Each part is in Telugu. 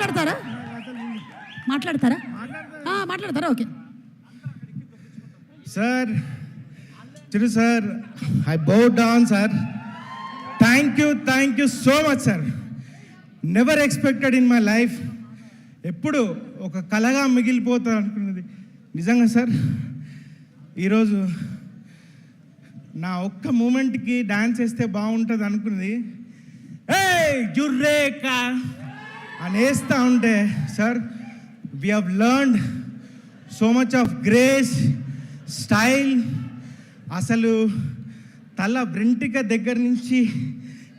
మాట్లాడతారా మాట్లాడతారా మాట్లాడతారా okay sir Chiru sir, I bow down sir. Thank you so much sir. Never expected in my life. ఎప్పుడు ఒక కళగా మిగిలిపోతా అనుకున్నది నిజంగా సార్. ఈరోజు నా ఒక్క మూమెంట్కి డాన్స్ వేస్తే బాగుంటుంది అనుకున్నది, జుర్రేకా అని వేస్తూ ఉంటే sir, we have learned so much of grace, style. అసలు తల వెంట్రుక దగ్గర నుంచి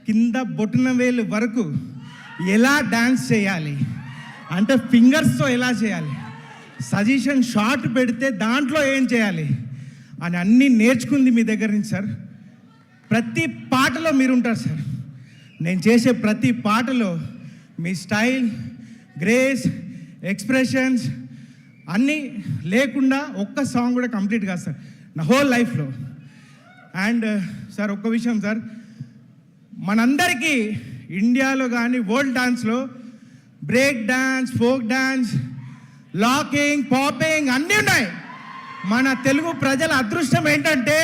కింద బొటన వేలు వరకు ఎలా డాన్స్ చేయాలి అంటే ఫింగర్స్తో ఎలా చేయాలి, సజెషన్ షార్ట్ పెడితే దాంట్లో ఏం చేయాలి అని అన్నీ నేర్చుకుంది మీ దగ్గర నుంచి సార్. ప్రతి పాటలో మీరుంటారు సార్. నేను చేసే ప్రతి పాటలో మీ స్టైల్, గ్రేస్, ఎక్స్ప్రెషన్స్ అన్నీ లేకుండా ఒక్క సాంగ్ కూడా కంప్లీట్ కాదు సార్ నా హోల్ లైఫ్లో. అండ్ సార్ ఒక్క విషయం సార్, మనందరికీ ఇండియాలో కానీ వరల్డ్ డాన్స్లో break dance, folk dance, locking, popping అన్నీ ఉన్నాయి. మన తెలుగు ప్రజల అదృష్టం ఏంటంటే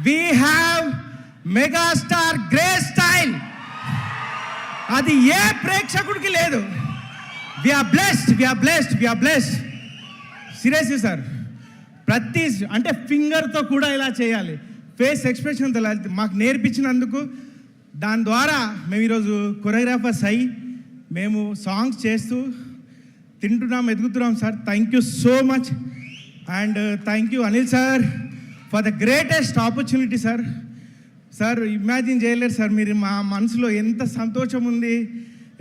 we have megastar grace style. అది ఏ ప్రేక్షకుడికి లేదు. We are blessed. సీరియస్లీ సార్, ప్రతి అంటే ఫింగర్తో కూడా ఇలా చేయాలి, ఫేస్ ఎక్స్ప్రెషన్తో మాకు నేర్పించినందుకు, దాని ద్వారా మేము ఈరోజు కొరియోగ్రాఫర్స్ అయ్యి మేము సాంగ్స్ చేస్తూ తింటున్నాం, ఎదుగుతున్నాం sir. Thank you so much. And thank you Anil sir for the greatest opportunity sir. Sir imagine చేయలేరు సార్, మీరు మా మనసులో ఎంత సంతోషం ఉంది,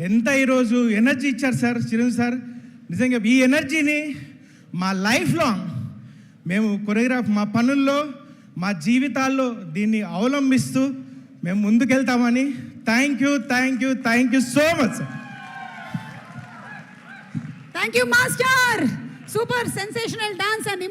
ఎంత ఈరోజు ఎనర్జీ ఇచ్చారు సార్ చిరంజీవి సార్. నిజంగా ఈ ఎనర్జీని మా లైఫ్ లాంగ్ మేము కొరియోగ్రాఫ్ మా పనుల్లో, మా జీవితాల్లో దీన్ని అవలంబిస్తూ మేము ముందుకెళ్తామని. Thank you so much sir. Thank you master. Super sensational dance and